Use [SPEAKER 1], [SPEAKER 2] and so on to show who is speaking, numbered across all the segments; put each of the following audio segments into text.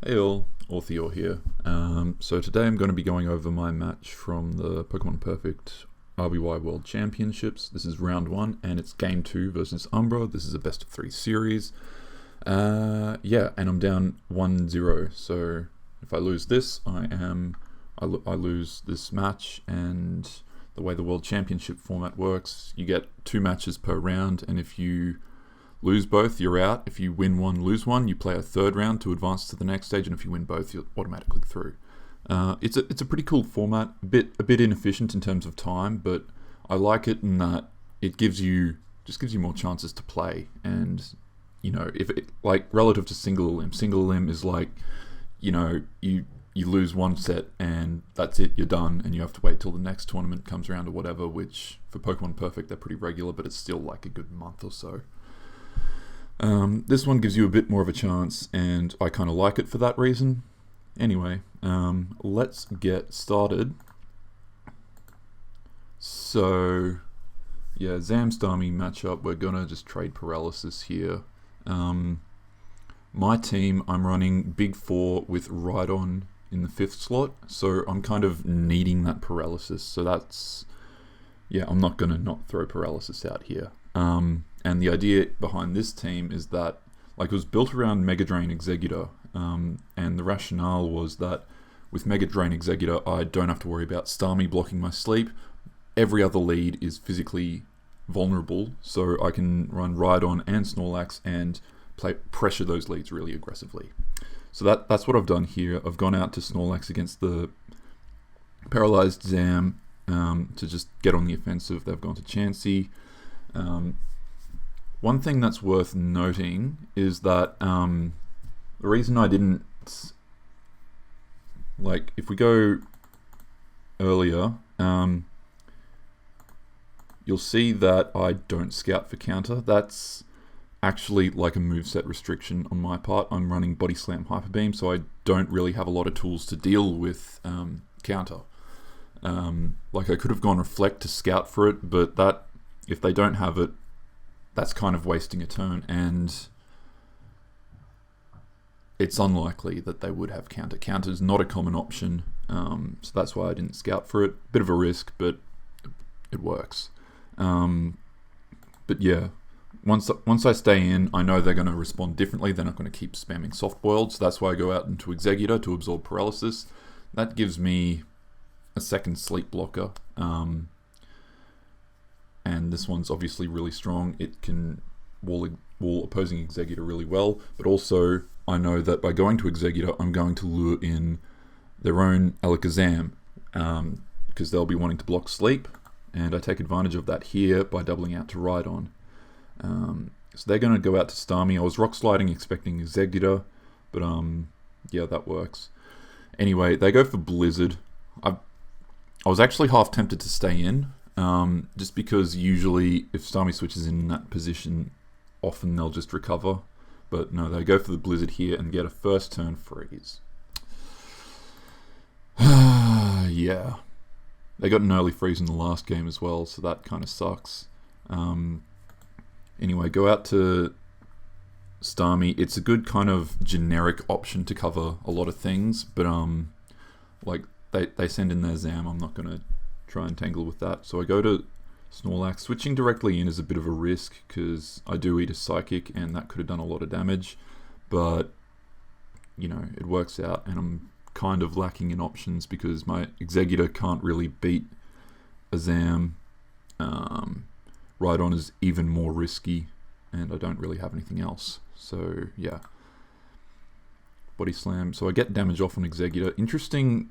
[SPEAKER 1] Hey all, Orthior here. So today I'm going to be going over my match from the Pokemon Perfect RBY World Championships. This is round 1 and it's game 2 versus Umbra. This is a best of 3 series. And I'm down 1-0. So if I lose this, I lose this match. And the way the World Championship format works, you get 2 matches per round, and if you lose both, you're out. If you win one, lose one, you play a third round to advance to the next stage, and if you win both, you're automatically through. It's a pretty cool format, a bit inefficient in terms of time, but I like it in that it gives you more chances to play. And if it, like, relative to single limb is like, you lose one set and that's it, you're done, and you have to wait till the next tournament comes around or whatever. Which for Pokemon Perfect they're pretty regular, but it's still like a good month or so. This one gives you a bit more of a chance, and I kind of like it for that reason. Anyway, let's get started. So, yeah, Zamstami matchup, we're gonna just trade Paralysis here. My team, I'm running Big 4 with Rhydon in the 5th slot, so I'm kind of needing that Paralysis, so that's... yeah, I'm not gonna not throw Paralysis out here. And the idea behind this team is that, like, it was built around Mega Drain Executor, and the rationale was that with Mega Drain Executor, I don't have to worry about Starmie blocking my sleep. Every other lead is physically vulnerable, so I can run Rhydon and Snorlax and pressure those leads really aggressively. So that's what I've done here. I've gone out to Snorlax against the paralyzed Zam to just get on the offensive. They've gone to Chansey. One thing that's worth noting is that the reason I didn't, like, if we go earlier, you'll see that I don't scout for counter. That's actually like a moveset restriction on my part. I'm running Body Slam Hyper Beam, so I don't really have a lot of tools to deal with counter. Like, I could have gone Reflect to scout for it, but that, if they don't have it, that's kind of wasting a turn, and it's unlikely that they would have counter. Counter is not a common option, so that's why I didn't scout for it. Bit of a risk, but it works. But yeah, once I stay in, I know they're going to respond differently. They're not going to keep spamming Soft Boiled, so that's why I go out into Executor to absorb Paralysis. That gives me a second sleep blocker. And this one's obviously really strong. It can wall opposing Executor really well, but also I know that by going to Executor, I'm going to lure in their own Alakazam, because they'll be wanting to block sleep, and I take advantage of that here by doubling out to Rhydon. So they're going to go out to Starmie. I was Rock Sliding expecting Executor, but yeah, that works. Anyway, they go for Blizzard. I was actually half tempted to stay in, just because usually if Starmie switches in that position, often they'll just recover. But no, they go for the Blizzard here and get a first turn freeze. Yeah. They got an early freeze in the last game as well, so that kind of sucks. Anyway, go out to Starmie. It's a good kind of generic option to cover a lot of things, but like they send in their Zam. I'm not going to try and tangle with that. So I go to Snorlax. Switching directly in is a bit of a risk because I do eat a Psychic and that could have done a lot of damage, but it works out, and I'm kind of lacking in options because my Executor can't really beat a Zam. Rhydon is even more risky, and I don't really have anything else. So yeah, Body Slam. So I get damage off on Executor. Interesting.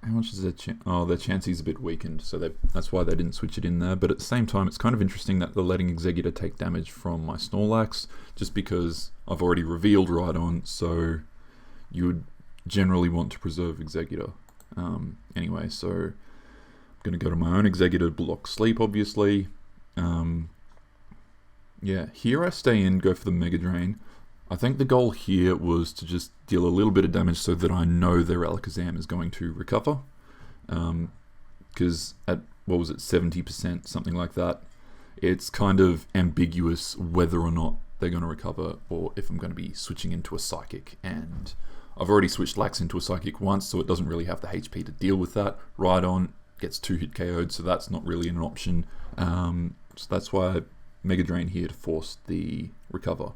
[SPEAKER 1] How much is their their Chansey's a bit weakened, so that's why they didn't switch it in there. But at the same time, it's kind of interesting that they're letting Executor take damage from my Snorlax, just because I've already revealed Rhydon, so you would generally want to preserve Executor. Anyway, so I'm going to go to my own Executor, block sleep, obviously. Yeah, here I stay in, go for the Mega Drain. I think the goal here was to just deal a little bit of damage so that I know their Alakazam is going to recover. Because at, 70%, something like that, it's kind of ambiguous whether or not they're going to recover, or if I'm going to be switching into a Psychic, and I've already switched Lax into a Psychic once, so it doesn't really have the HP to deal with that. Rhydon gets 2-hit KO'd, so that's not really an option. So that's why I Mega Drain here to force the recover.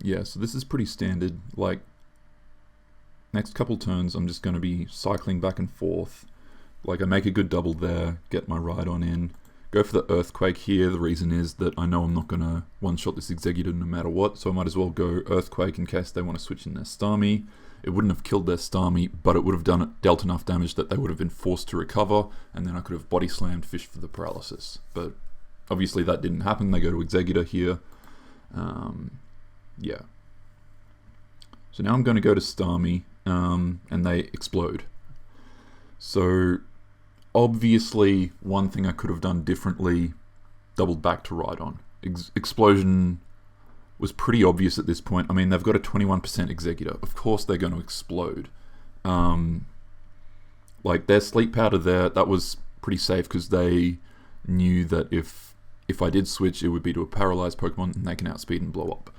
[SPEAKER 1] Yeah, so this is pretty standard. Like, next couple turns, I'm just going to be cycling back and forth. Like, I make a good double there, get my Rhydon in, go for the Earthquake here. The reason is that I know I'm not going to one-shot this Executor no matter what, so I might as well go Earthquake in case they want to switch in their Starmie. It wouldn't have killed their Starmie, but it would have dealt enough damage that they would have been forced to recover, and then I could have body slammed Fish for the paralysis. But obviously that didn't happen. They go to Executor here. Yeah. So now I'm going to go to Starmie, and they explode. So obviously one thing I could have done differently, doubled back to Rhydon. Explosion was pretty obvious at this point. I mean, they've got a 21% Executor. Of course they're going to explode. Like, their Sleep Powder there, that was pretty safe because they knew that if I did switch, it would be to a paralyzed Pokemon and they can outspeed and blow up.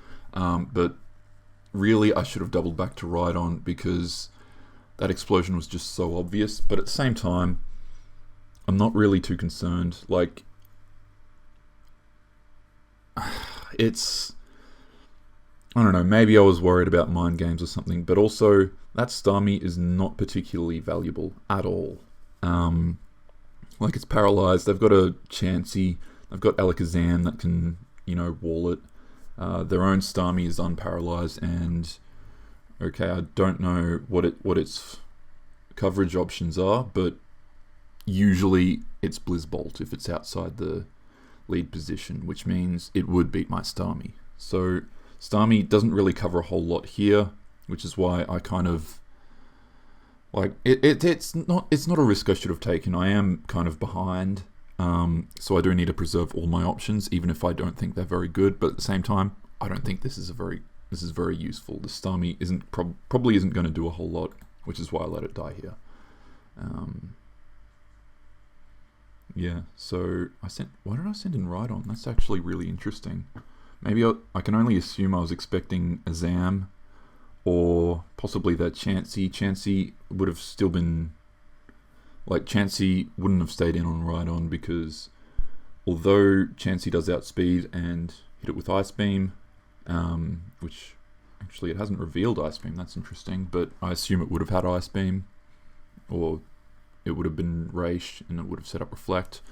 [SPEAKER 1] But really, I should have doubled back to Rhydon because that explosion was just so obvious. But at the same time, I'm not really too concerned. Like, it's... I don't know, maybe I was worried about mind games or something, but also, that Starmie is not particularly valuable at all. Like, it's paralyzed, they've got a Chansey, they've got Alakazam that can, you know, wall it. Their own Starmie is unparalyzed, and okay, I don't know what its coverage options are, but usually it's Blizzbolt if it's outside the lead position, which means it would beat my Starmie. So Starmie doesn't really cover a whole lot here, which is why I kind of like it's not a risk I should have taken. I am kind of behind. So I do need to preserve all my options, even if I don't think they're very good. But at the same time, I don't think this is very useful. The Starmie probably isn't going to do a whole lot, which is why I let it die here. Yeah. So why did I send in Rhydon? That's actually really interesting. Maybe I can only assume I was expecting a Zam, or possibly that Chansey. Chansey would have still been... Like, Chansey wouldn't have stayed in on Rhydon because although Chansey does outspeed and hit it with Ice Beam, which actually it hasn't revealed Ice Beam, that's interesting, but I assume it would have had Ice Beam, or it would have been Raish and it would have set up Reflect.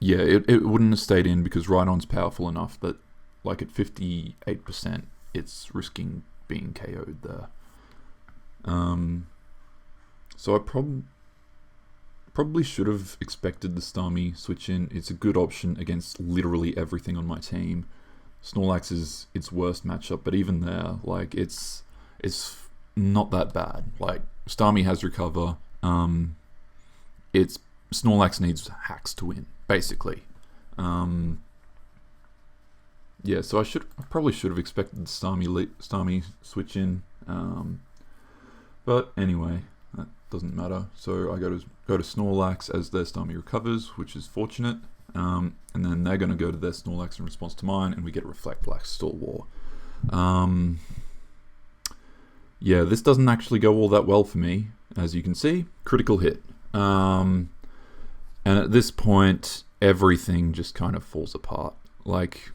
[SPEAKER 1] Yeah, it wouldn't have stayed in because Rhydon's powerful enough that, like, at 58%, it's risking being KO'd there. So I probably should have expected the Starmie switch in. It's a good option against literally everything on my team. Snorlax is its worst matchup, but even there, like, it's not that bad. Like, Starmie has Recover. Snorlax needs hacks to win, basically. Yeah, so I probably should have expected the Starmie switch in. But anyway, that doesn't matter. So I go to Snorlax as their Starmie recovers, which is fortunate. And then they're going to go to their Snorlax in response to mine, and we get Reflect like Stalwar. Yeah, this doesn't actually go all that well for me, as you can see. Critical hit. And at this point, everything just kind of falls apart. Like,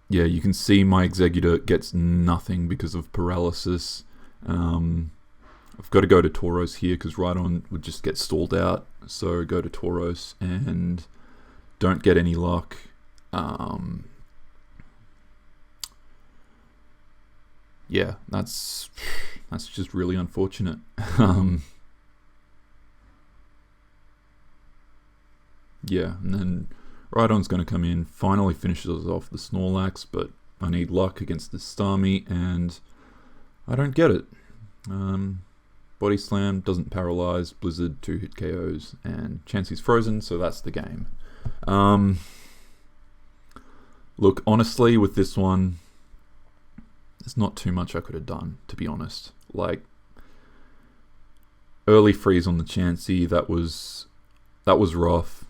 [SPEAKER 1] yeah, you can see my Executor gets nothing because of paralysis. I've got to go to Tauros here because Rhydon would just get stalled out. So go to Tauros and don't get any luck. Yeah, that's just really unfortunate. Yeah, and then Rhydon's going to come in, finally finishes off the Snorlax, but I need luck against the Starmie, and I don't get it. Body Slam, doesn't paralyze, Blizzard, 2-hit KOs, and Chansey's frozen, so that's the game. Look, honestly, with this one, there's not too much I could have done, to be honest. Like, early freeze on the Chansey, that was rough.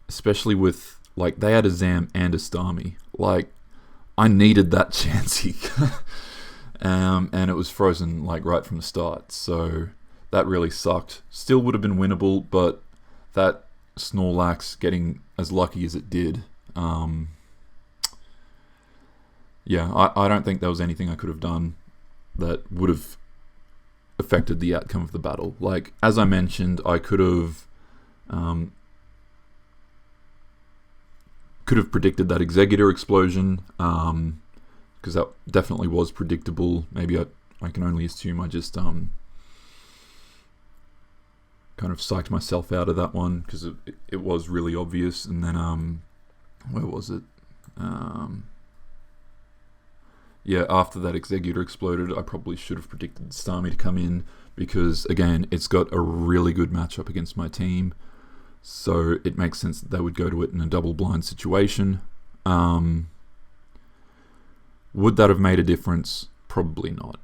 [SPEAKER 1] Especially with, like, they had a Zam and a Starmie. Like, I needed that Chansey. And it was frozen, like, right from the start. So that really sucked. Still would have been winnable, but that Snorlax getting as lucky as it did, yeah, I don't think there was anything I could have done that would have affected the outcome of the battle. Like, as I mentioned, I could have predicted that Executor explosion, because that definitely was predictable. Maybe I can only assume I just kind of psyched myself out of that one, because it was really obvious. And then where was it? Yeah, after that Executor exploded, I probably should have predicted Starmie to come in, because, again, it's got a really good matchup against my team, so it makes sense that they would go to it in a double-blind situation. Would that have made a difference? Probably not.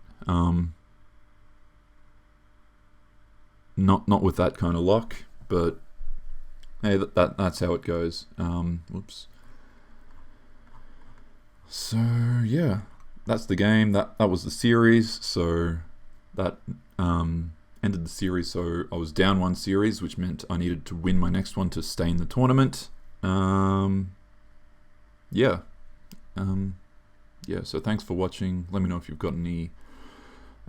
[SPEAKER 1] Not with that kind of luck, but hey, that's how it goes. Whoops. So, yeah. That's the game. That was the series. So that ended the series. So I was down one series, which meant I needed to win my next one to stay in the tournament. Yeah. Yeah. So thanks for watching. Let me know if you've got any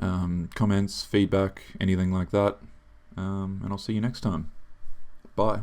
[SPEAKER 1] comments, feedback, anything like that. And I'll see you next time. Bye.